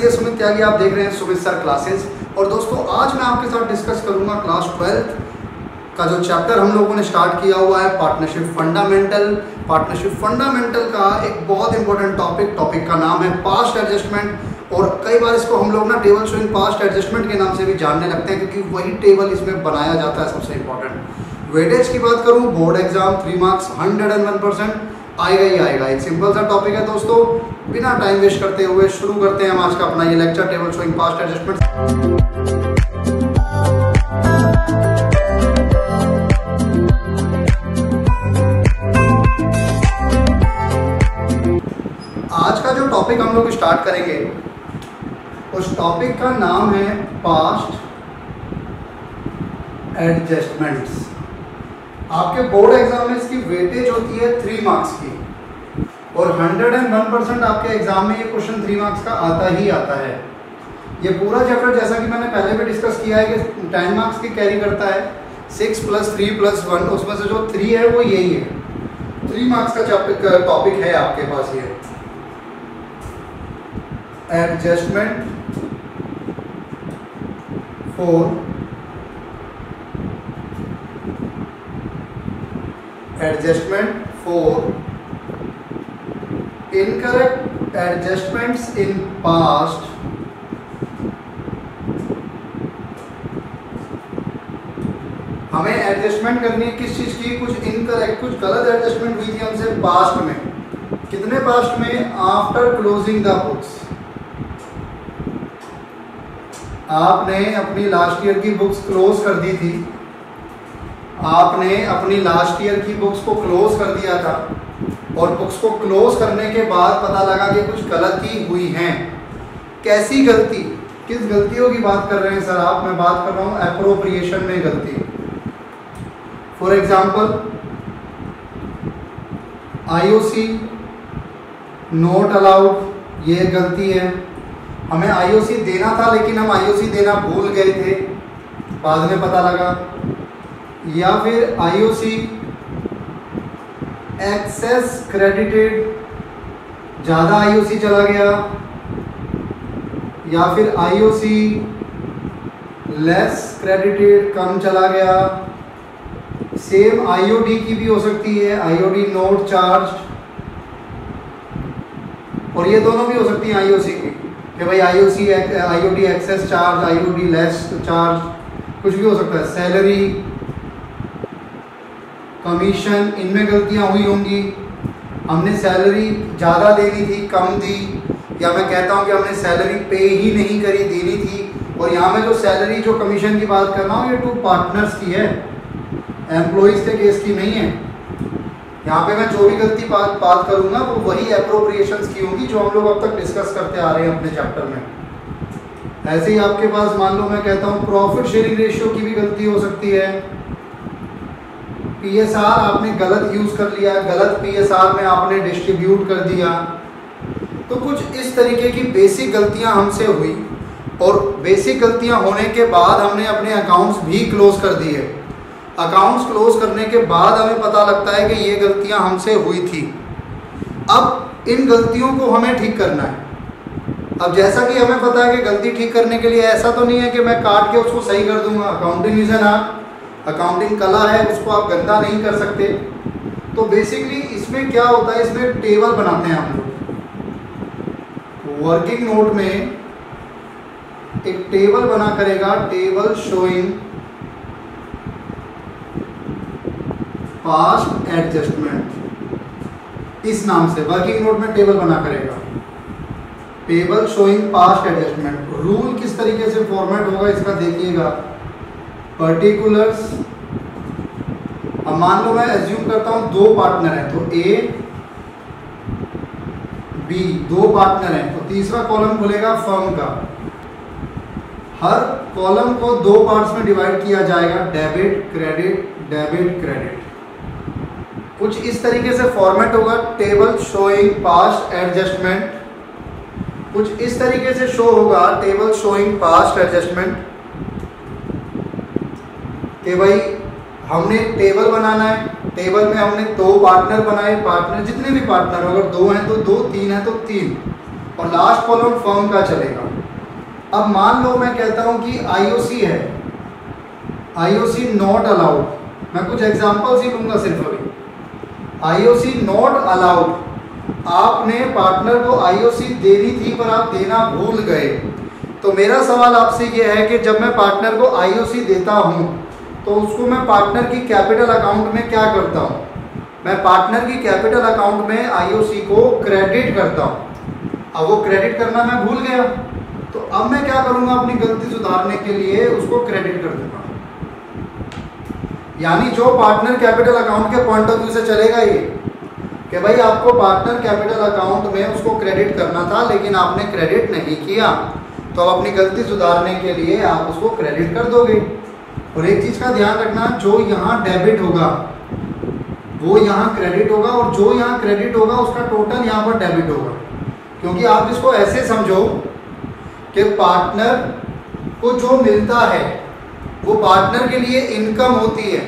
C S Sumit त्यागी, आप देख रहे हैं सुमित सर क्लासेस। और दोस्तों आज मैं आपके साथ डिस्कस करूंगा क्लास 12 का जो चैप्टर हम लोगों ने स्टार्ट किया हुआ है पार्टनरशिप फंडामेंटल। पार्टनरशिप फंडामेंटल का एक बहुत इंपॉर्टेंट टॉपिक का नाम है पास्ट एडजस्टमेंट। और कई बार इसको हम लोग ना टेबल शोइंग पास्ट एडजस्टमेंट के नाम से भी जानने लगते हैं, क्योंकि वही टेबल इसमें बनाया जाता है सबसे इंपॉर्टेंट। वेटेज की बात करूं, बोर्ड एग्जाम 3 मार्क्स 101% आएगा ही आएगा। एक सिंपल सा टॉपिक है दोस्तों, बिना टाइम वेस्ट करते हुए शुरू करते हैं हम आज का अपना ये lecture table showing past adjustment. आज का जो टॉपिक हम लोग स्टार्ट करेंगे उस टॉपिक का नाम है पास्ट एडजस्टमेंट्स। आपके बोर्ड एग्जाम में इसकी वेटेज होती है 3 मार्क्स की और 101% आपके एग्जाम में ये क्वेश्चन 3 मार्क्स का आता ही आता है। ये पूरा चैप्टर जैसा कि मैंने पहले भी डिस्कस किया है कि 10 मार्क्स की कैरी करता है, 6 + 3 + 1, उसमें से जो 3 है वो यही है। 3 मार्क्स का टॉपिक है आपके पास ये adjustment for incorrect adjustments in past हमें एडजस्टमेंट करनी है किस चीज की, कुछ इनकरेक्ट कुछ गलत एडजस्टमेंट हुई थी हमसे पास्ट में। कितने पास्ट में? After closing the books. आपने अपनी लास्ट ईयर की बुक्स क्लोज कर दी थी, आपने अपनी लास्ट ईयर की बुक्स को क्लोज कर दिया था और बुक्स को क्लोज करने के बाद पता लगा कि कुछ गलती हुई हैं। कैसी गलती, किस गलतियों की बात कर रहे हैं सर आप? मैं बात कर रहा हूँ एप्रोप्रिएशन में गलती। For example IOC not allowed, ये गलती है। हमें आईओसी देना था लेकिन हम आईओसी देना भूल गए थे, बाद में पता लगा। या फिर आईओसी एक्सेस क्रेडिटेड, ज़्यादा आईओसी चला गया। या फिर आईओसी लेस क्रेडिटेड, कम चला गया। सेम आईओडी की भी हो सकती है, आईओडी नोट चार्ज, और ये दोनों भी हो सकती है आईओसी की कि भाई IOD excess charge, IOD less charge, कुछ भी हो सकता है। सैलरी, कमीशन, इनमें गलतियां हुई होंगी। हमने सैलरी ज़्यादा देनी थी, कम दी, या मैं कहता हूं कि हमने सैलरी पे ही नहीं करी, देनी थी। और यहाँ में जो सैलरी जो कमीशन की बात कर रहा हूँ ये 2 पार्टनर्स की है, एम्प्लॉइज के केस की नहीं है। यहाँ पे मैं जो भी गलती बात करूँगा वो वही एप्रोप्रिएशंस की होगी जो हम लोग अब तक डिस्कस करते आ रहे हैं अपने चैप्टर में। ऐसे ही आपके पास मान लो मैं कहता हूँ प्रॉफिट शेयरिंग रेशियो की भी गलती हो सकती है। पीएसआर आपने गलत यूज कर लिया, गलत पीएसआर में आपने डिस्ट्रीब्यूट कर दिया। तो कुछ इस तरीके की बेसिक गलतियां हमसे हुई और बेसिक गलतियां होने के बाद हमने अपने अकाउंट्स भी क्लोज कर दिए। अकाउंट्स क्लोज करने के बाद हमें पता लगता है कि ये गलतियां हमसे हुई थी। अब इन गलतियों को हमें ठीक करना है। अब जैसा कि हमें पता है कि गलती ठीक करने के लिए ऐसा तो नहीं है कि मैं काट के उसको सही कर दूंगा। Accounting is an art, accounting कला है, उसको आप गंदा नहीं कर सकते। तो बेसिकली इसमें क्या होता है, इसमें टेबल बनाते हैं हम लोग। वर्किंग नोट में एक टेबल बना करेगा, टेबल शोइंग पास्ट एडजस्टमेंट, इस नाम से वर्किंग नोट में टेबल बना करेगा, table showing past adjustment. Rule किस तरीके से फॉर्मेट होगा इसका देखिएगा। पर्टिकुलर्स, अब मान लो मैं एज्यूम करता हूं 2 पार्टनर हैं, तो ए बी 2 पार्टनर हैं, तो तीसरा कॉलम खुलेगा फर्म का। हर कॉलम को 2 पार्ट्स में डिवाइड किया जाएगा, डेबिट क्रेडिट, डेबिट क्रेडिट। कुछ इस तरीके से फॉर्मेट होगा टेबल शोइंग पास्ट एडजस्टमेंट। कुछ इस तरीके से शो होगा टेबल शोइंग पास्ट एडजस्टमेंट कि भाई हमने टेबल बनाना है, टेबल में हमने 2 पार्टनर बनाए, जितने भी पार्टनर, अगर 2 हैं तो 2, 3 हैं तो 3, और लास्ट कॉलम फर्म का चलेगा। अब मान लो मैं कहता हूं कि आईओसी है, आईओसी नॉट अलाउड, मैं कुछ एग्जांपल्स ही लूंगा सिर्फ अभी। आईओसी नॉट अलाउड, आपने पार्टनर को आईओसी देनी थी पर आप देना भूल गए। तो मेरा सवाल आपसे यह है कि जब मैं पार्टनर को आईओसी देता हूं तो उसको मैं पार्टनर की कैपिटल अकाउंट में क्या करता हूं? मैं पार्टनर की कैपिटल अकाउंट में आईओसी को क्रेडिट करता हूं। अब वो क्रेडिट करना मैं भूल गया, तो अब मैं क्या करूंगा? अपनी गलती सुधारने के लिए उसको क्रेडिट कर दूंगा। यानी जो पार्टनर कैपिटल अकाउंट के पॉइंट ऑफ व्यू से चलेगा ये कि भाई आपको पार्टनर कैपिटल अकाउंट में उसको क्रेडिट करना था लेकिन आपने क्रेडिट नहीं किया, तो अब अपनी गलती सुधारने के लिए आप उसको क्रेडिट कर दोगे। और एक चीज का ध्यान रखना, जो यहाँ डेबिट होगा वो यहाँ क्रेडिट होगा और जो यहाँ क्रेडिट होगा उसका टोटल यहाँ पर डेबिट होगा। क्योंकि आप इसको ऐसे समझो कि पार्टनर को जो मिलता है वो पार्टनर के लिए इनकम होती है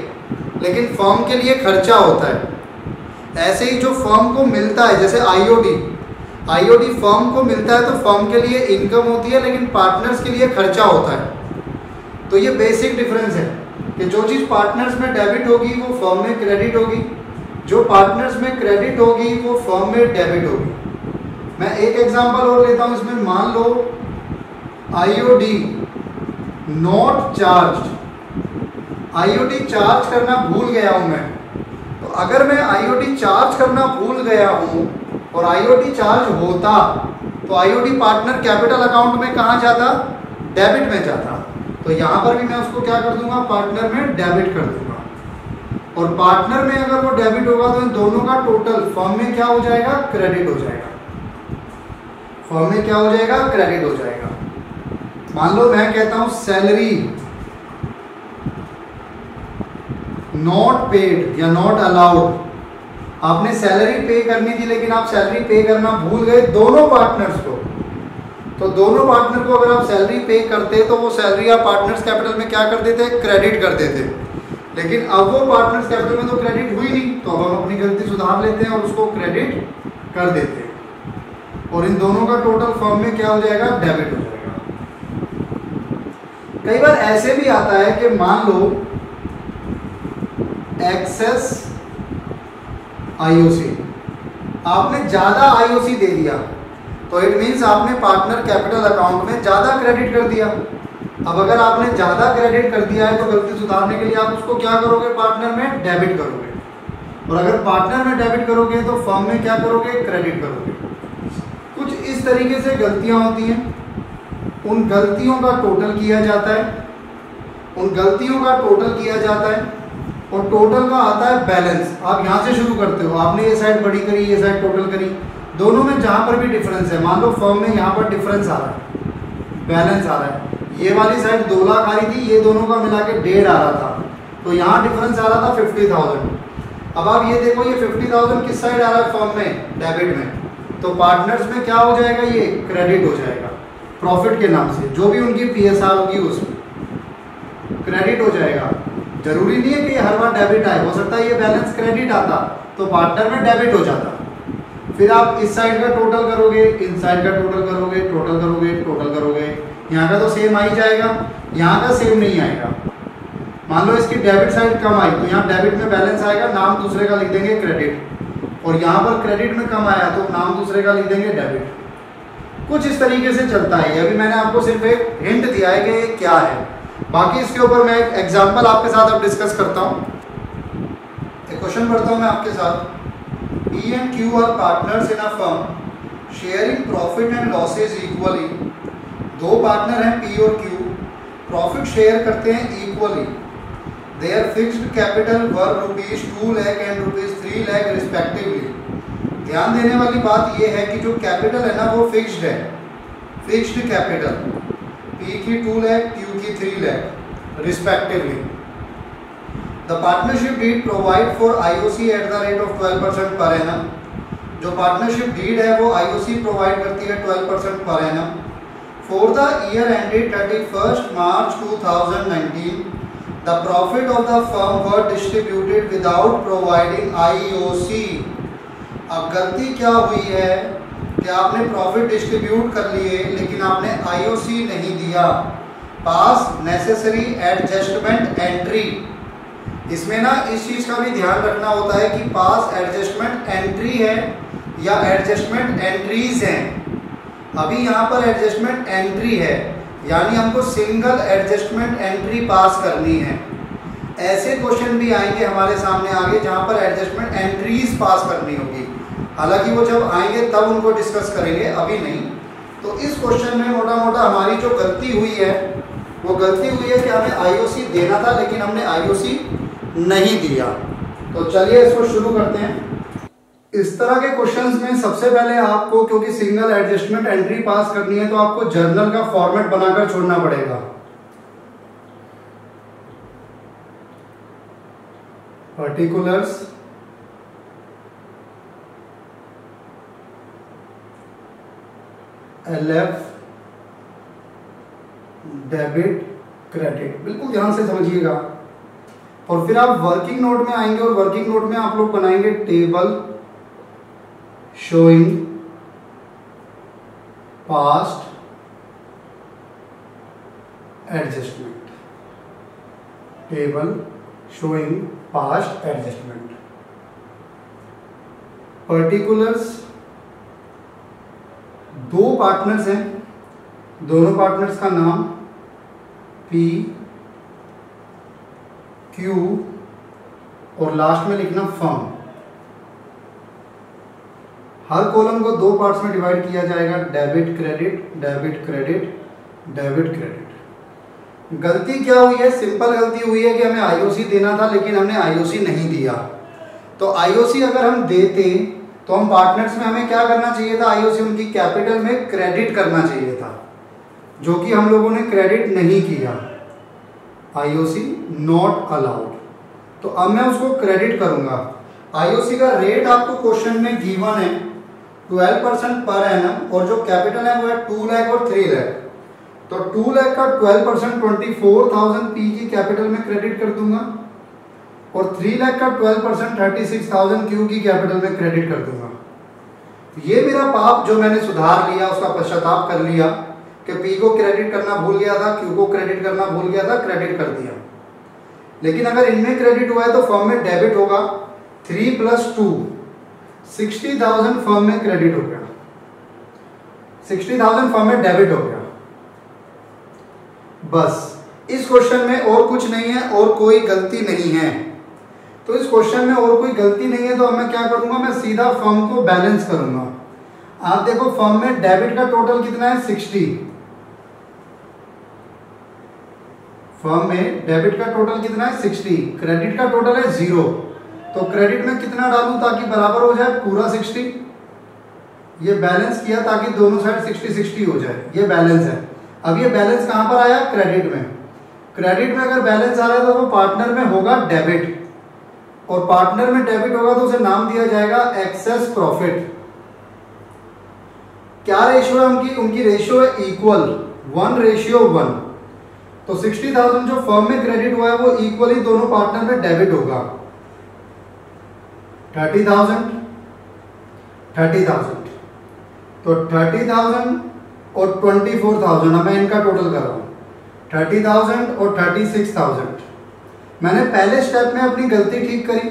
लेकिन फर्म के लिए खर्चा होता है। ऐसे ही जो फर्म को मिलता है, जैसे आईओडी फर्म को मिलता है तो फर्म के लिए इनकम होती है लेकिन पार्टनर्स के लिए खर्चा होता है। तो ये बेसिक डिफरेंस है कि जो चीज़ पार्टनर्स में डेबिट होगी वो फर्म में क्रेडिट होगी, जो पार्टनर्स में क्रेडिट होगी वो फर्म में डेबिट होगी। मैं एक एग्जांपल और लेता हूँ इसमें। मान लो IOD not charge, IOD charge करना भूल गया हूं मैं। तो अगर मैं आईओडी चार्ज करना भूल गया हूं और आईओडी चार्ज होता तो आईओडी पार्टनर कैपिटल अकाउंट में कहां जाता? डेबिट में जाता। तो यहां पर भी मैं उसको क्या कर दूंगा? पार्टनर में डेबिट कर दूंगा। और पार्टनर में अगर वो डेबिट होगा तो इन दोनों का टोटल फर्म में क्या हो जाएगा? क्रेडिट हो जाएगा। फर्म में क्या हो जाएगा? क्रेडिट हो जाएगा। मान लो मैं कहता हूं सैलरी नॉट पेड या नॉट अलाउड, आपने सैलरी पे करनी थी लेकिन आप सैलरी पे करना भूल गए दोनों पार्टनर्स को। तो दोनों पार्टनर को अगर आप सैलरी पे करते तो वो सैलरी आप पार्टनर्स कैपिटल में क्या कर देते? क्रेडिट कर देते। लेकिन अब वो पार्टनर्स कैपिटल में तो क्रेडिट हुई नहीं, तो अब हम अपनी गलती सुधार लेते हैं और उसको क्रेडिट कर देते हैं और इन दोनों का टोटल फर्म में क्या हो जाएगा? डेबिट हो जाएगा। कई बार ऐसे भी आता है कि मान लो एक्सेस आईओसी, आपने ज्यादा आईओसी दे दिया तो इट मींस आपने पार्टनर कैपिटल अकाउंट में ज्यादा क्रेडिट कर दिया। अब अगर आपने ज्यादा क्रेडिट कर दिया है तो गलती सुधारने के लिए आप उसको क्या करोगे? पार्टनर में डेबिट करोगे। और अगर पार्टनर में डेबिट करोगे तो फर्म में क्या करोगे? क्रेडिट करोगे। कुछ इस तरीके से गलतियां होती हैं, उन गलतियों का टोटल किया जाता है, उन गलतियों का टोटल किया जाता है और टोटल का आता है बैलेंस। आप यहाँ से शुरू करते हो, आपने ये साइड बड़ी करी, ये साइड टोटल करी, दोनों में जहाँ पर भी डिफरेंस है, मान लो फर्म में यहाँ पर डिफरेंस आ रहा है, बैलेंस आ रहा है, ये वाली साइड 2 लाख आ रही थी, ये दोनों का मिला के 1.5 आ रहा था, तो यहाँ डिफरेंस आ रहा था 50,000। अब आप ये देखो ये 50,000 किस साइड आ रहा है? फर्म में, डेबिट में। तो पार्टनर्स में क्या हो जाएगा? ये क्रेडिट हो जाएगा प्रॉफिट के नाम से, जो भी उनकी पीएसआर होगी उसमें क्रेडिट हो जाएगा। जरूरी नहीं है कि हर बार डेबिट आए, हो सकता है ये बैलेंस क्रेडिट आता तो पार्टनर में डेबिट हो जाता। फिर आप इस साइड का टोटल करोगे, इन साइड का टोटल करोगे, टोटल करोगे, टोटल करोगे, यहाँ का तो सेम आ ही जाएगा, यहाँ का सेम नहीं आएगा। मान लो इसकी डेबिट साइड कम आई तो यहाँ डेबिट में बैलेंस आएगा, नाम दूसरे का लिख देंगे क्रेडिट, और यहाँ पर क्रेडिट में कम आया तो नाम दूसरे का लिख देंगे डेबिट। कुछ इस तरीके से चलता है। अभी मैंने आपको सिर्फ एक हिंट दिया है कि ये क्या है, बाकी इसके ऊपर मैं एक एग्जांपल आपके साथ अब डिस्कस करता हूँ। एक क्वेश्चन पढ़ता हूँ मैं आपके साथ। P and Q are partners in a firm sharing profit and losses equally. 2 partner हैं P और Q, प्रॉफिट शेयर करते हैं equally. Their fixed capital were ₹2 lakh and ₹3 lakh respectively. ध्यान देने वाली बात यह है कि जो कैपिटल है ना वो फिक्स्ड है, फिक्स्ड कैपिटल, P की 2 लाख, Q की 3 lakh respectively. The partnership deed provide for IOC at the rate of 12% per annum. जो पार्टनरशिप डीड है वो IOC प्रोवाइड करती है 12% per annum. For the year ended 31 March 2019 the profit of the firm were distributed without providing IOC। अब गलती क्या हुई है कि आपने प्रॉफिट डिस्ट्रीब्यूट कर लिए लेकिन आपने आईओसी नहीं दिया, पास नेसेसरी एडजस्टमेंट एंट्री। इसमें ना इस चीज का भी ध्यान रखना होता है कि पास एडजस्टमेंट एंट्री है या एडजस्टमेंट एंट्रीज हैं। अभी यहाँ पर एडजस्टमेंट एंट्री है, यानी हमको सिंगल एडजस्टमेंट एंट्री पास करनी है। ऐसे क्वेश्चन भी आएंगे हमारे सामने आगे जहाँ पर एडजस्टमेंट एंट्रीज पास करनी होगी, हालांकि वो जब आएंगे तब उनको डिस्कस करेंगे, अभी नहीं। तो इस क्वेश्चन में मोटा मोटा हमारी जो गलती हुई है वो गलती हुई है कि हमें आईओसी देना था लेकिन हमने आईओसी नहीं दिया। तो चलिए इसको शुरू करते हैं। इस तरह के क्वेश्चंस में सबसे पहले आपको, क्योंकि सिंगल एडजस्टमेंट एंट्री पास करनी है, तो आपको जर्नल का फॉर्मेट बनाकर छोड़ना पड़ेगा। पर्टिकुलर्स, एलएफ, डेबिट, क्रेडिट, बिल्कुल ध्यान से समझिएगा। और फिर आप वर्किंग नोट में आएंगे और वर्किंग नोट में आप लोग बनाएंगे table showing past adjustment, table showing past adjustment. Particulars, दो पार्टनर्स हैं, दोनों पार्टनर्स का नाम P, Q और लास्ट में लिखना फर्म। हर कॉलम को दो पार्ट्स में डिवाइड किया जाएगा, debit credit, debit credit, debit credit. गलती क्या हुई है? सिंपल गलती हुई है कि हमें आईओसी देना था लेकिन हमने आईओसी नहीं दिया। तो आईओसी अगर हम देते तो हम पार्टनर्स में हमें क्या करना चाहिए था? आईओसी उनकी कैपिटल में क्रेडिट करना चाहिए था, जो कि हम लोगों ने क्रेडिट नहीं किया। IOC not allowed. तो अब मैं उसको क्रेडिट करूंगा। आईओसी का रेट आपको क्वेश्चन में गिवन है 12% पर एनम, और जो कैपिटल है वो है 2 लाख और 3 लाख। तो 2 लाख का 12% 24,000 पी की कैपिटल में क्रेडिट कर दूंगा, और 3 लाख का 12% 36,000 क्यू की कैपिटल में क्रेडिट कर दूंगा। ये मेरा पाप जो मैंने सुधार लिया, उसका पश्चाताप कर लिया कि पी को क्रेडिट करना भूल गया था, क्यू को क्रेडिट करना भूल गया था, क्रेडिट कर दिया। लेकिन अगर इनमें क्रेडिट हुआ है तो फर्म में डेबिट होगा। 3 + 2 60,000 फर्म में क्रेडिट हो गया, 60,000 फर्म में डेबिट हो गया। बस इस क्वेश्चन में और कुछ नहीं है और कोई गलती नहीं है। तो इस क्वेश्चन में और कोई गलती नहीं है तो अब मैं क्या करूंगा? मैं सीधा फर्म को बैलेंस करूंगा। आप देखो फर्म में डेबिट का टोटल कितना है? 60। फर्म में डेबिट का टोटल कितना है? 60। क्रेडिट का टोटल है 0। तो क्रेडिट में कितना डालूं ताकि बराबर हो जाए? पूरा 60। ये बैलेंस किया ताकि दोनों साइड 60-60 हो जाए, ये बैलेंस है। अब ये बैलेंस कहां पर आया? क्रेडिट में। क्रेडिट में अगर बैलेंस आ रहा है तो वो पार्टनर में होगा डेबिट, और पार्टनर में डेबिट होगा तो उसे नाम दिया जाएगा एक्सेस प्रॉफिट। क्या रेशियो है उनकी? उनकी रेशियो है इक्वल, 1:1। तो 60,000 जो फर्म में क्रेडिट हुआ है वो इक्वली दोनों पार्टनर में डेबिट होगा। 30,000 तो 30,000 और 24,000। अब मैं इनका टोटल कर रहा हूं, 30,000 और 36,000। मैंने पहले स्टेप में अपनी गलती ठीक करी,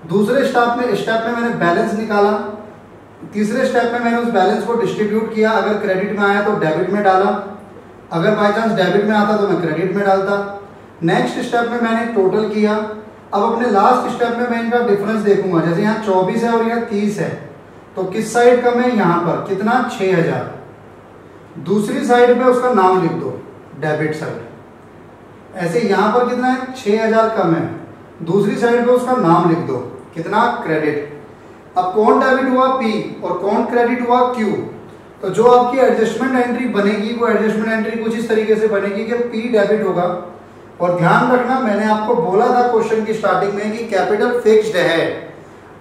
दूसरे स्टेप में मैंने बैलेंस निकाला, तीसरे स्टेप में मैंने उस बैलेंस को डिस्ट्रीब्यूट किया। अगर क्रेडिट में आया तो डेबिट में डाला, अगर बाय चांस डेबिट में आता तो मैं क्रेडिट में डालता। नेक्स्ट स्टेप में मैंने टोटल किया। अब अपने लास्ट स्टेप में मैं इनका डिफरेंस देखूंगा। जैसे यहाँ 24 है और यहाँ 30 है, तो किस साइड कम है? यहाँ पर कितना? 6,000। दूसरी साइड पे उसका नाम लिख दो, डेबिट साइड। ऐसे यहाँ पर कितना है? 6,000 कम है, दूसरी साइड पे उसका नाम लिख दो, कितना? क्रेडिट। अब कौन डेबिट हुआ? P, और कौन क्रेडिट हुआ? Q। तो जो आपकी एडजस्टमेंट एंट्री बनेगी वो एडजस्टमेंट एंट्री कुछ इस तरीके से बनेगी कि P डेबिट होगा। और ध्यान रखना, मैंने आपको बोला था क्वेश्चन की स्टार्टिंग में कि कैपिटल फिक्स्ड है।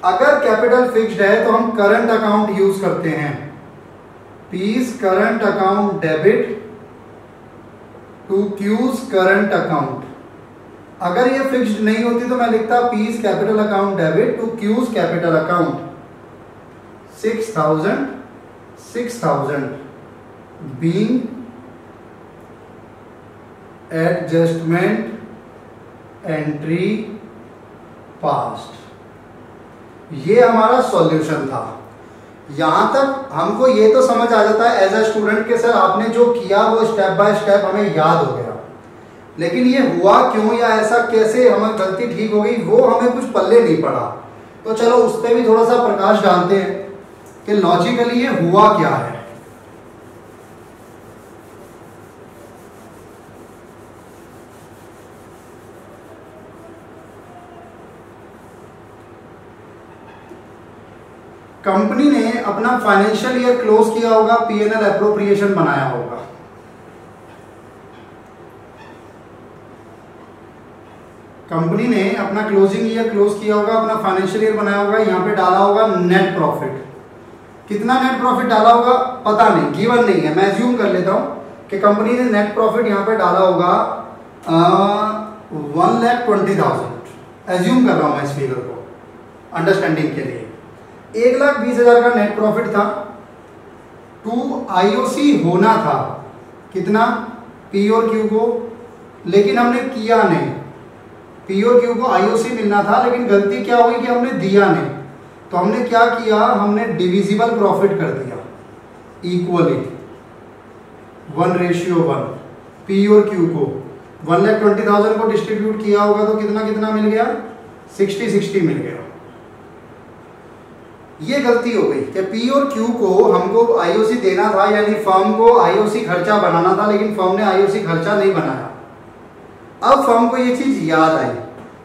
अगर कैपिटल फिक्स्ड है तो हम करंट अकाउंट यूज करते हैं। P's current account debit to Q's current account. अगर ये फिक्स्ड नहीं होती तो मैं लिखता P's capital account debit to Q's capital account. 6,000 6,000 being adjustment entry passed. ये हमारा सॉल्यूशन था। यहां तक हमको ये तो समझ आ जाता है एज अ स्टूडेंट के सर आपने जो किया वो स्टेप बाय स्टेप हमें याद हो गया, लेकिन ये हुआ क्यों या ऐसा कैसे हमें गलती ठीक हो गई वो हमें कुछ पल्ले नहीं पड़ा। तो चलो उस पर भी थोड़ा सा प्रकाश डालते हैं कि लॉजिकली ये हुआ क्या है। कंपनी ने अपना फाइनेंशियल ईयर क्लोज किया होगा, पीएनएल एप्रोप्रिएशन बनाया होगा। कंपनी ने अपना क्लोजिंग ईयर क्लोज किया होगा, अपना फाइनेंशियल ईयर बनाया होगा, यहां पे डाला होगा नेट प्रॉफिट। कितना नेट प्रॉफिट डाला होगा पता नहीं, गिवन नहीं है, मैं एज्यूम कर लेता हूं कि कंपनी ने नेट प्रॉफिट यहां पे डाला होगा 1,20,000। एज्यूम कर रहा हूं मैं इस फिगर को अंडरस्टैंडिंग के लिए। 1,20,000 का नेट प्रॉफिट था। टू आईओसी होना था कितना, पी और क्यू को, लेकिन हमने किया नहीं। पी और क्यू को आईओसी मिलना था, लेकिन गलती क्या हुई कि हमने दिया नहीं। तो हमने क्या किया, हमने डिविजिबल प्रॉफिट कर दिया इक्वली 1:1। पी और क्यू को 1,20,000 को डिस्ट्रीब्यूट किया होगा तो कितना कितना मिल गया, 60-60 मिल गया। ये गलती हो गई कि पी और क्यू को हमको आईओसी देना था, यानी फर्म को आईओसी खर्चा बनाना था, लेकिन फर्म ने आईओसी खर्चा नहीं बनाया। अब फर्म को ये चीज याद आई।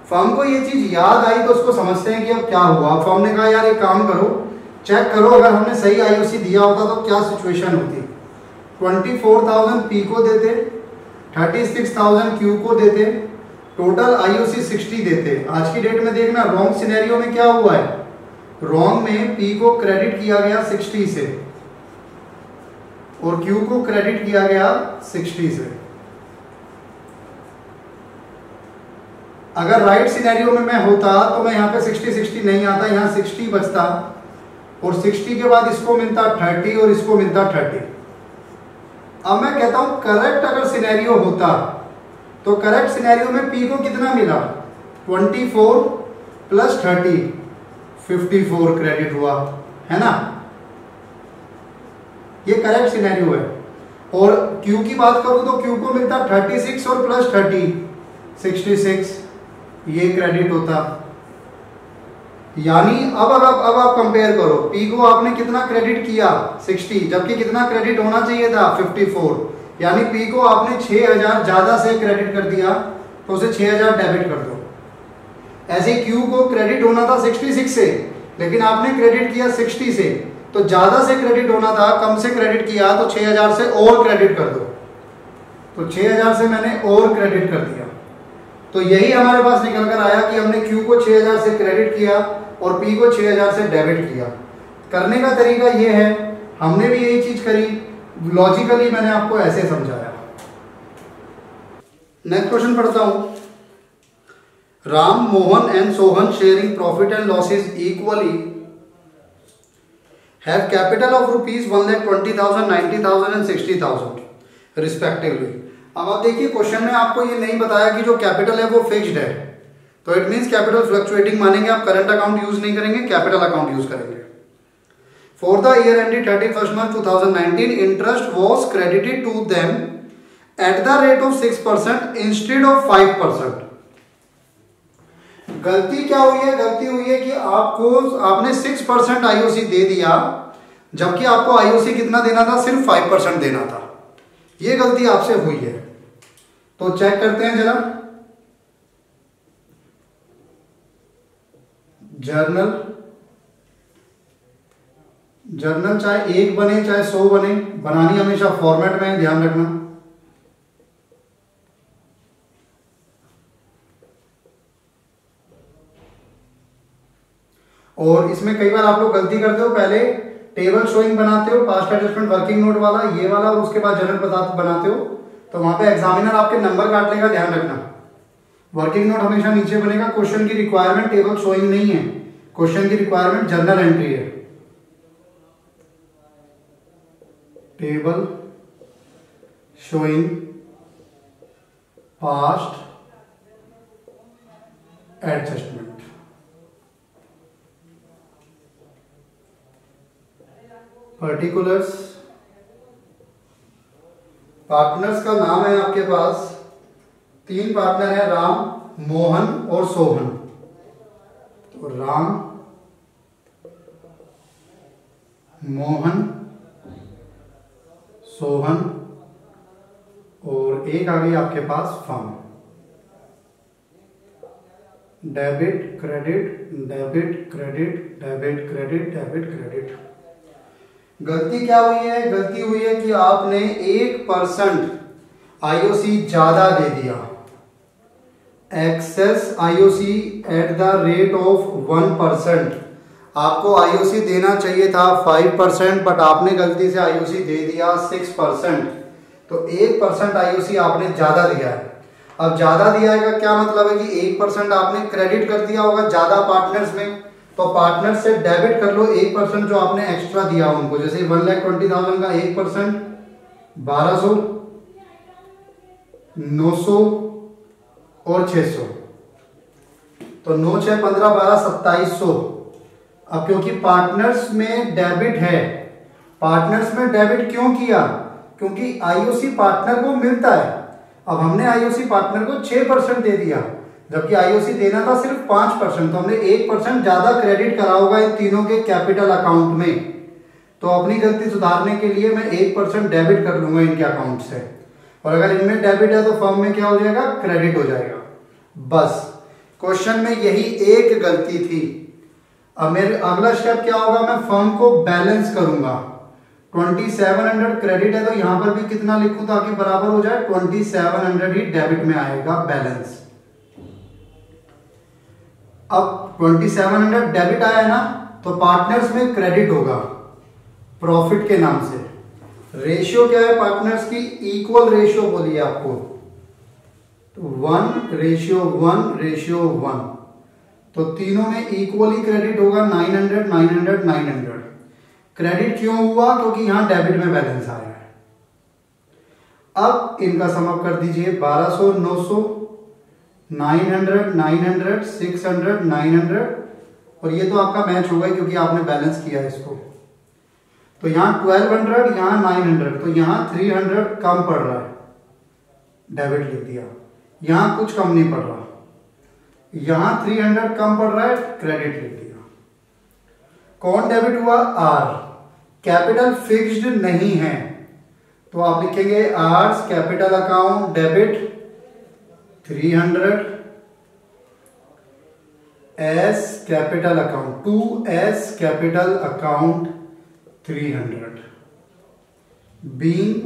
फर्म को ये चीज याद आई तो उसको समझते हैं कि अब क्या हुआ। फर्म ने कहा यार एक काम करो, चेक करो अगर हमने सही आईओसी दिया होता तो क्या सिचुएशन होती। 24,000 पी को देते, 36,000 क्यू को देते, टोटल आईओसी 60 देते। आज की डेट में देखना रॉन्ग सिनेरियो में क्या हुआ है, रॉन्ग में पी को क्रेडिट किया गया 60 से और क्यू को क्रेडिट किया गया 60 से। अगर राइट सिनेरियो में मैं होता तो मैं यहां पे 60-60 नहीं आता, यहां 60 बचता और 60 के बाद इसको मिलता 30 और इसको मिलता 30। अब मैं कहता हूं करेक्ट अगर सिनेरियो होता तो करेक्ट सिनेरियो में पी को कितना मिला, 24 प्लस 30, 54 क्रेडिट हुआ, है ना। ये करेक्ट सिनेरियो है। और क्यू की बात करूं तो क्यू को मिलता 36 और प्लस 30, 66, ये क्रेडिट होता। यानी अब आप कंपेयर करो, पी को आपने कितना क्रेडिट किया 60, जबकि कितना क्रेडिट होना चाहिए था 54। यानी पी को आपने 6,000 ज्यादा से क्रेडिट कर दिया तो उसे 6,000 डेबिट कर दो। ऐसे क्यू को क्रेडिट होना था 66 से, लेकिन आपने क्रेडिट किया 60 से, तो ज्यादा से क्रेडिट होना था, कम से क्रेडिट किया तो 6,000 से और क्रेडिट कर दो। तो 6,000 से मैंने और क्रेडिट कर दिया। तो यही हमारे पास निकल कर आया कि हमने क्यू को 6,000 से क्रेडिट किया और पी को 6,000 से डेबिट किया। करने का तरीका ये है, हमने भी यही चीज करी, लॉजिकली मैंने आपको ऐसे समझाया। नेक्स्ट क्वेश्चन पढ़ता हूं। Ram, Mohan and Sohan sharing profit and losses equally have capital of rupees 1,20,000, 90,000 and 60,000 respectively. अब आप देखिए क्वेश्चन में आपको ये नहीं बताया कि जो कैपिटल है वो फिक्स्ड है, तो इट मींस कैपिटल फ्लक्चुएटिंग मानेंगे आप, करंट अकाउंट यूज नहीं करेंगे, कैपिटल अकाउंट यूज करेंगे। For the year ended 31st March 2019 interest was credited to them at the rate of 6% instead of 5%। गलती क्या हुई है, गलती हुई है कि आपने 6% आईओसी दे दिया, जबकि आपको आईओसी कितना देना था, सिर्फ 5% देना था। ये गलती आपसे हुई है। तो चेक करते हैं जरा, जर्नल चाहे 1 बने चाहे 100 बने, बनानी हमेशा फॉर्मेट में, ध्यान रखना। और इसमें कई बार आप लोग गलती करते हो, पहले टेबल शोइंग बनाते हो, पास्ट एडजस्टमेंट वर्किंग नोट वाला, ये वाला, और उसके बाद जर्नल बनाते हो, तो वहां पे एग्जामिनर आपके नंबर काट लेगा, ध्यान रखना। वर्किंग नोट हमेशा नीचे बनेगा। क्वेश्चन की रिक्वायरमेंट टेबल शोइंग नहीं है, क्वेश्चन की रिक्वायरमेंट जर्नल एंट्री है। Table showing past adjustment। Particulars, partners का नाम है आपके पास, 3 पार्टनर है, राम, मोहन और सोहन। तो राम, मोहन, सोहन और एक आ गई आपके पास firm. Debit credit, debit credit, debit credit, debit credit. गलती क्या हुई है? गलती हुई है कि आपने 1% आईओसी ज्यादा दे दिया। Excess IOC at the rate of 1%। आपको आईओसी देना चाहिए था 5%, बट आपने गलती से आईओसी दे दिया 6%। तो 1% आईओसी आपने ज्यादा दिया है। अब ज्यादा दिया है का क्या मतलब है कि 1% आपने क्रेडिट कर दिया होगा ज्यादा पार्टनर्स में, तो पार्टनर से डेबिट कर लो 1% जो आपने एक्स्ट्रा दिया उनको। जैसे 1,20,000 का 1% 1200, 900 और 600, तो 9, 6, 15, 12, 2700। अब क्योंकि पार्टनर्स में डेबिट है, पार्टनर्स में डेबिट क्यों किया? क्योंकि आईओसी पार्टनर को मिलता है। अब हमने आईओसी पार्टनर को 6% दे दिया, जबकि आईओसी देना था सिर्फ 5%, तो हमने 1% ज्यादा क्रेडिट करा होगा इन तीनों के कैपिटल अकाउंट में। तो अपनी गलती सुधारने के लिए मैं 1% डेबिट कर लूंगा इनके अकाउंट से, और अगर इनमें डेबिट है तो फर्म में क्या हो जाएगा? क्रेडिट हो जाएगा। बस क्वेश्चन में यही एक गलती थी। अब मेरे अगला स्टेप क्या होगा? मैं फर्म को बैलेंस करूंगा। 2700 क्रेडिट है तो यहां पर भी कितना लिखूं ताकि बराबर हो जाए? 2700 ही डेबिट में आएगा बैलेंस। अब 2700 डेबिट आया ना, तो पार्टनर्स में क्रेडिट होगा प्रॉफिट के नाम से। रेशियो क्या है पार्टनर्स की? इक्वल रेशियो बोलिए आपको, तो 1:1:1। तो तीनों में इक्वली क्रेडिट होगा, 900, 900, 900। क्रेडिट क्यों हुआ? क्योंकि यहां डेबिट में बैलेंस आया है। अब इनका सम अप कर दीजिए, 1200, 900, 900, 900, 600, 900, और ये तो आपका मैच होगा क्योंकि आपने बैलेंस किया इसको। तो यहां 1200, यहां 900, तो यहां 300 कम पड़ रहा है, डेबिट लिख दिया। यहां कुछ कम नहीं पड़ रहा, यहां 300 कम पड़ रहा है, क्रेडिट लिख दिया। कौन डेबिट हुआ? आर। कैपिटल फिक्स्ड नहीं है, तो आप लिखेंगे R's capital account debit 300, S capital account 2S capital account 300, being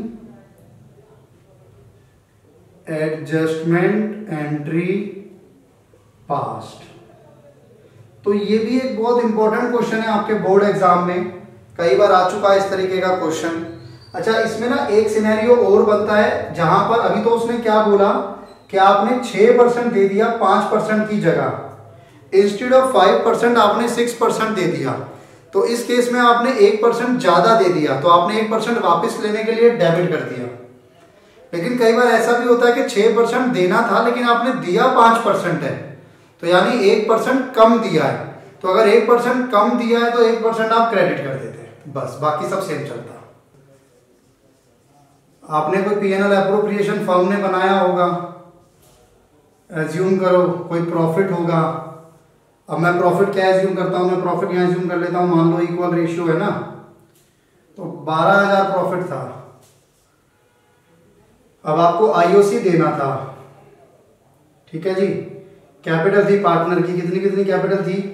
adjustment entry passed. तो ये भी एक बहुत इंपॉर्टेंट क्वेश्चन है आपके बोर्ड एग्जाम में, कई बार आ चुका है इस तरीके का क्वेश्चन। अच्छा, इसमें ना एक सिनेरियो और बनता है जहां पर अभी तो उसने क्या बोला कि आपने 6% दे दिया 5% की जगह, इंस्टेड ऑफ 5% आपने 6% दे दिया। तो इस केस में आपने 1% ज्यादा दे दिया, तो आपने 1% वापस लेने के लिए डेबिट कर दिया। लेकिन कई बार ऐसा भी होता है कि 6% देना था लेकिन आपने दिया 5% है, तो यानी 1% कम दिया है। तो अगर 1% कम दिया है तो 1% आप क्रेडिट कर देते हैं, बस बाकी सब सेम चलता। आपने कोई P&L एप्रोप्रिएशन फर्म ने बनाया होगा, एज्यूम करो कोई प्रॉफिट होगा। अब मैं प्रॉफिट क्या एज्यूम करता हूं? मैं प्रॉफिट यहां एज्यूम कर लेता हूं, मान लो इक्वल रेशियो है ना, तो 12,000 प्रॉफिट था। अब आपको आईओसी देना था, ठीक है जी। कैपिटल थी पार्टनर की, कितनी कितनी कैपिटल थी?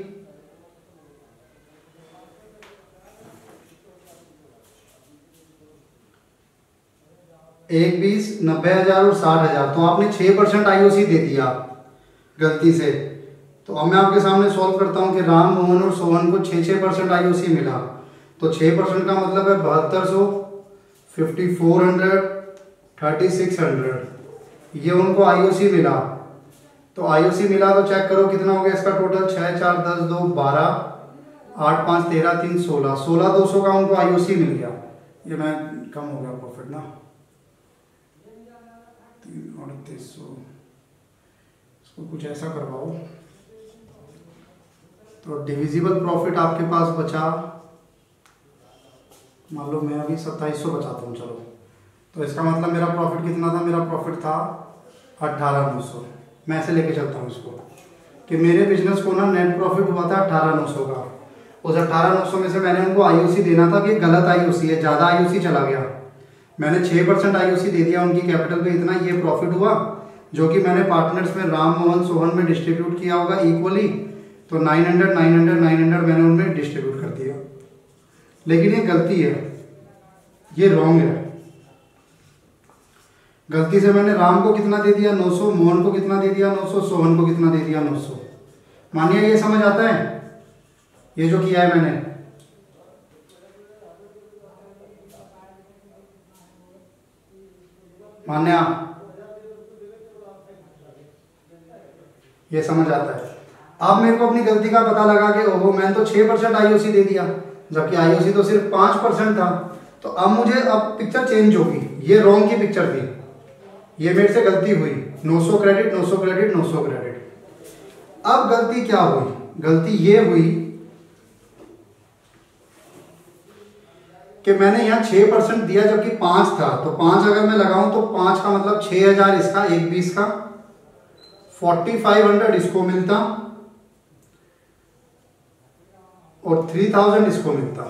1, 20, 90,000 और 60,000। तो आपने 6% आईओसी दे दिया गलती से। तो अब मैं आपके सामने सॉल्व करता हूं कि राम, मोहन और सोहन को 6% आईओसी मिला। तो 6% का मतलब है 7200, 5400, 3600, ये उनको आईओसी मिला। तो आईओसी मिला तो चेक करो कितना हो गया इसका टोटल, 6, 4, 10, 2, 12, 8, 5, 13, 3, 16, 16,200 का उनको आईओसी मिल गया। ये मैं कम हो गया प्रॉफिट ना, 3,3800, इसको कुछ ऐसा करवाओ। तो डिविजिबल प्रॉफिट आपके पास बचा, मान लो मैं अभी 2700 बचाता हूँ, चलो। तो इसका मतलब मेरा प्रॉफिट कितना था, मेरा प्रॉफिट था 18,900। मैं ऐसे लेके चलता हूँ इसको कि मेरे बिजनेस को ना नेट प्रॉफिट हुआ था 18,900 का। उस 18,900 में से मैंने उनको आईओसी देना था कि गलत आईओसी है, ज़्यादा आईओसी चला गया। मैंने 6% आईओसी दे दिया उनकी कैपिटल पे, इतना ये प्रॉफिट हुआ, जो कि मैंने पार्टनर्स में राम मोहन सोहन में डिस्ट्रीब्यूट किया होगा इक्वली। तो 900 मैंने उनमें डिस्ट्रीब्यूट कर दिया। लेकिन ये गलती है, ये रॉन्ग है। गलती से मैंने राम को कितना दे दिया 900, मोहन को कितना दे दिया 900, सोहन को कितना दे दिया 900। मानिए ये समझ आता है ये जो किया है मैंने। मान्या ये समझ आता है। अब मेरे को अपनी गलती का पता लगा कि ओहो मैंने तो 6% आईओसी दे दिया, जबकि आईओसी तो सिर्फ 5% था। तो अब मुझे अब पिक्चर चेंज होगी, ये रॉन्ग की पिक्चर थी, ये मेरे से गलती हुई। 900 क्रेडिट 900 क्रेडिट 900 क्रेडिट। अब गलती क्या हुई, गलती ये हुई कि मैंने यहाँ 6% दिया जबकि 5 था। तो 5 अगर मैं लगाऊं तो 5 का मतलब 6,000 इसका, एक 20 का, 4,500 इसको मिलता और 3,000 इसको मिलता।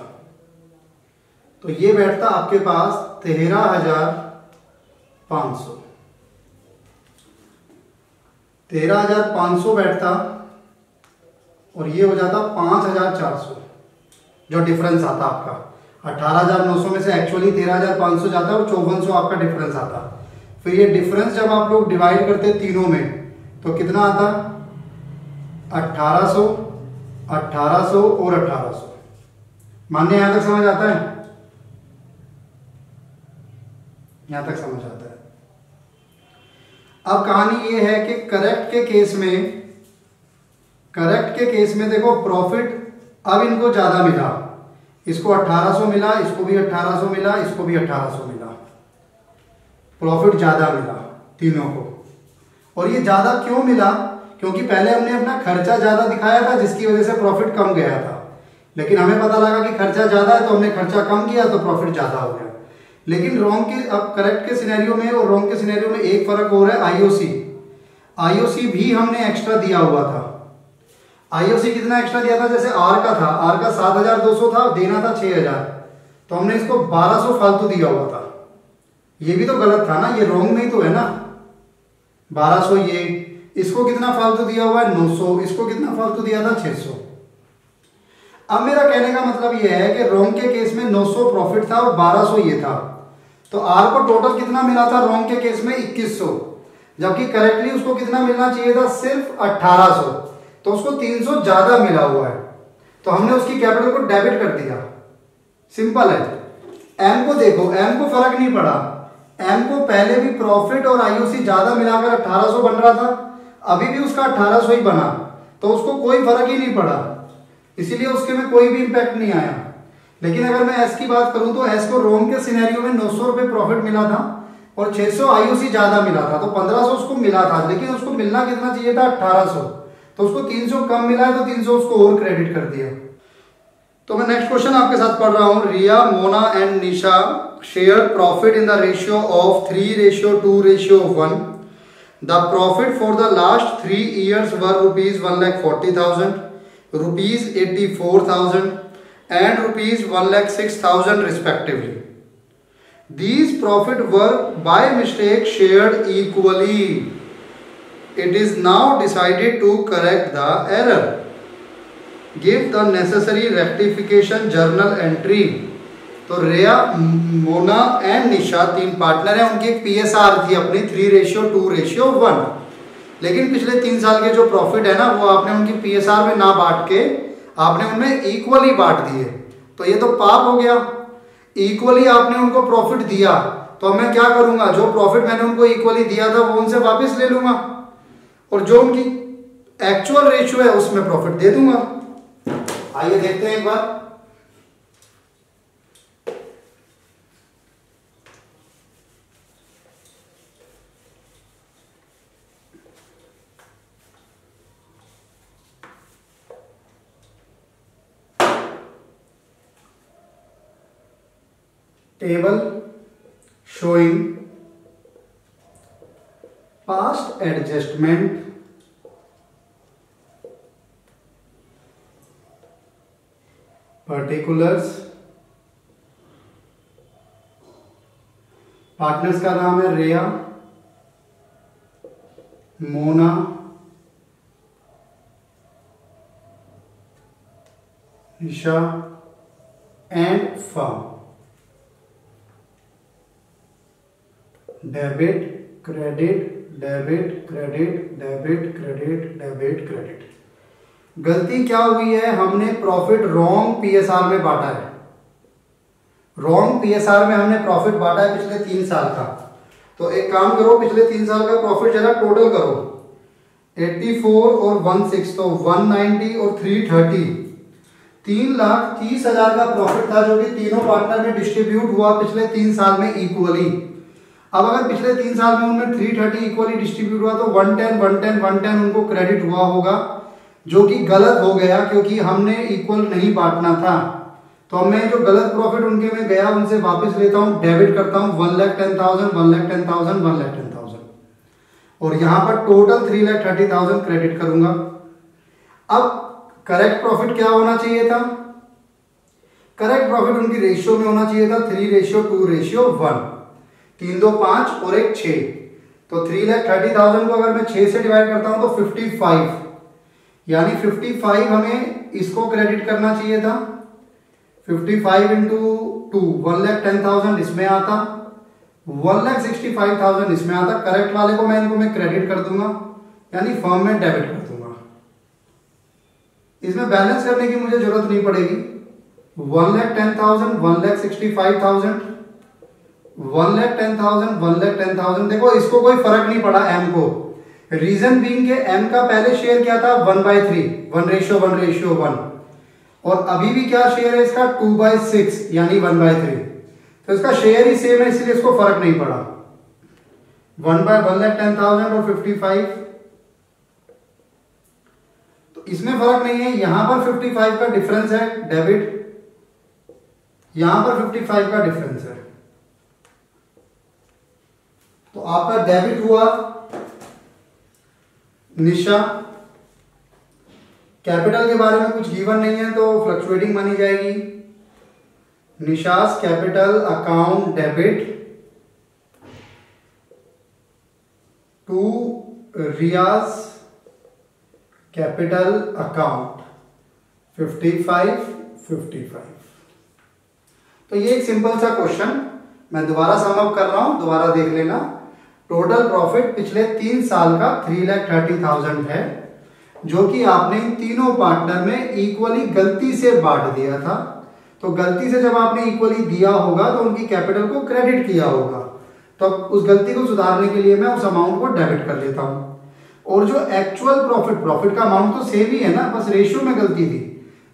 तो ये बैठता आपके पास 13,500। 13,500 बैठता और ये हो जाता 5,400, जो डिफरेंस आता आपका। 18,900 में से एक्चुअली 13,500 जाता है और 5,400 आपका डिफरेंस आता। फिर ये डिफरेंस जब आप लोग डिवाइड करते तीनों में तो कितना आता, 1,800, 1,800 और 1,800। मान्य यहां तक समझ आता है, यहां तक समझ आता है। अब कहानी ये है कि करेक्ट के केस में देखो प्रॉफिट अब इनको ज्यादा मिला, इसको 1,800 मिला, इसको भी 1,800 मिला, इसको भी 1,800 मिला, प्रॉफिट ज्यादा मिला तीनों को। और ये ज्यादा क्यों मिला, क्योंकि पहले हमने अपना खर्चा ज्यादा दिखाया था जिसकी वजह से प्रॉफिट कम गया था। लेकिन हमें पता लगा कि खर्चा ज्यादा है तो हमने खर्चा कम किया तो प्रॉफिट ज्यादा हो गया। लेकिन रॉन्ग के, अब करेक्ट के सिनेरियो में और रॉन्ग के सिनेरियो में एक फर्क हो रहा है, आईओसी भी हमने एक्स्ट्रा दिया हुआ था। आईओसी कितना एक्स्ट्रा दिया था, जैसे आर का था, आर का 7,200 था, देना था 6,000, तो हमने इसको 1,200 फालतू दिया हुआ था। ये भी तो गलत था ना, ये रॉन्ग में ही तो है ना। 1,200 ये, इसको कितना फालतू दिया हुआ है 900, इसको कितना फालतू दिया था 600। अब मेरा कहने का मतलब ये है कि रॉन्ग के केस में 900 प्रॉफिट था और 1,200 ये था, तो आर को टोटल कितना मिला था रॉन्ग के केस में 2,100, जबकि करेक्टली उसको कितना मिलना चाहिए था सिर्फ 1,800, तो उसको 300 ज्यादा मिला हुआ है, तो हमने उसकी कैपिटल को डेबिट कर दिया। सिंपल है। एम को देखो, एम को फर्क नहीं पड़ा, एम को पहले भी प्रॉफिट और आईओसी ज्यादा मिलाकर 1,800 बन रहा था, अभी भी उसका 1,800 ही बना, तो उसको कोई फर्क ही नहीं पड़ा, इसीलिए उसके में कोई भी इंपैक्ट नहीं आया। लेकिन अगर मैं एस की बात करूं तो एस को रोम के सिनेरियो में 900 रुपए प्रॉफिट मिला था और 600 आईओसी ज्यादा मिला था, तो 1,500 उसको मिला था, लेकिन उसको मिलना कितना चाहिए था 1,800, तो उसको 300 कम मिला है, तो 300 उसको और क्रेडिट कर दिया। तो मैं नेक्स्ट क्वेश्चन आपके साथ पढ़ रहा हूं। Riya, Mona and Nisha share profit in the ratio of 3:2:1। The profit for the last 3 years were ₹1,40,000, ₹84,000 and ₹1,06,000 respectively. These profit were by mistake shared equally. It is now decided to correct the error. Give the necessary rectification journal entry. तो रिया, Mona and Nisha 3 partner हैं, उनकी एक PSR थी अपनी 3:2:1, लेकिन पिछले 3 साल के जो प्रॉफिट है ना वो आपने उनकी पीएसआर में ना बांट के आपने उनमें इक्वली बांट दिए, तो ये तो पाप हो गया। इक्वली आपने उनको प्रॉफिट दिया, तो अब मैं क्या करूंगा, जो प्रॉफिट मैंने उनको इक्वली दिया था वो उनसे वापस ले लूंगा और जो उनकी एक्चुअल रेशियो है उसमें प्रॉफिट दे दूंगा। आइए देखते हैं एक बार। Table showing past adjustment particulars। Partners का नाम है Riya, Mona, Isha and firm. Debit credit debit credit debit credit debit credit. गलती क्या हुई है, हमने प्रॉफिट रॉन्ग पीएसआर में बांटा है। रॉन्ग पीएसआर में हमने प्रॉफिट बांटा है पिछले 3 साल का। तो एक काम करो, पिछले 3 साल का प्रॉफिट जरा टोटल करो, 84 और 16, तो 190 और 330, 3,30,000 का प्रॉफिट था जो कि तीनों पार्टनर में डिस्ट्रीब्यूट हुआ पिछले 3 साल में इक्वली। अब अगर पिछले 3 साल में उनमें 330 इक्वली डिस्ट्रीब्यूट हुआ तो 110 110 110 उनको क्रेडिट हुआ होगा, जो कि गलत हो गया क्योंकि हमने इक्वल नहीं बांटना था। तो अब मैं जो गलत प्रॉफिट उनके में गया उनसे वापस लेता हूं, डेबिट करता हूं 1,10,000 1,10,000 1,10,000 और यहां पर टोटल 3,30,000 क्रेडिट करूंगा। अब करेक्ट प्रॉफिट क्या होना चाहिए था, करेक्ट प्रॉफिट उनकी रेशियो में होना चाहिए था 3:2:1, 3 2 5 और 1 6। तो 3,30,000 को अगर मैं 6 से डिवाइड करता हूं तो 55, यानी 55 हमें इसको क्रेडिट करना चाहिए था। 55 इंटू 2 1,10,000 इसमें आता, 1,65,000 इसमें आता। करेक्ट वाले को मैं इनको मैं क्रेडिट कर दूंगा, यानी फर्म में डेबिट कर दूंगा। इसमें बैलेंस करने की मुझे जरूरत नहीं पड़ेगी। 1,10,000 1,65,000 1,10,000 1,10,000। देखो इसको कोई फर्क नहीं पड़ा एम को, रीजन बीइंग के एम का पहले शेयर क्या था 1/3, 1:1:1, और अभी भी क्या शेयर है इसका 2/6 यानी 1/3। तो इसका शेयर ही सेम है इसलिए इसको फर्क नहीं पड़ा। 1/1,10,000 और 55, तो इसमें फर्क नहीं है। यहां पर 55 का डिफरेंस है डेबिट, यहां पर 55 का डिफरेंस है, तो आपका डेबिट हुआ निशा। कैपिटल के बारे में कुछ गिवन नहीं है तो फ्लक्चुएटिंग मानी जाएगी। Nisha's capital account debit to Riya's capital account 55। तो ये एक सिंपल सा क्वेश्चन मैं दोबारा सम अप कर रहा हूं, दोबारा देख लेना। टोटल प्रॉफिट पिछले 3 साल का 3,30,000 है, जो कि आपने तीनों पार्टनर में इक्वली गलती से बांट दिया था। तो गलती से जब आपने इक्वली दिया होगा तो उनकी कैपिटल को क्रेडिट किया होगा, तो उस गलती को सुधारने के लिए मैं उस अमाउंट को डेबिट कर लेता हूं। और जो एक्चुअल प्रॉफिट का अमाउंट तो सेम ही है ना, बस रेशियो में गलती थी।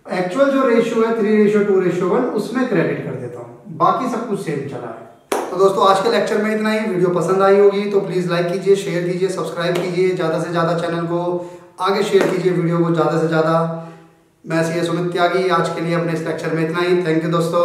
एक्चुअल जो रेशियो है 3:2:1 उसमें क्रेडिट कर देता हूं, बाकी सब कुछ सेम चला है। तो दोस्तों आज के लेक्चर में इतना ही। वीडियो पसंद आई होगी तो प्लीज़ लाइक कीजिए, शेयर कीजिए, सब्सक्राइब कीजिए, ज़्यादा से ज़्यादा चैनल को आगे शेयर कीजिए, वीडियो को ज़्यादा से ज़्यादा। मैं सी सुमित त्यागी, आज के लिए अपने इस लेक्चर में इतना ही। थैंक यू दोस्तों।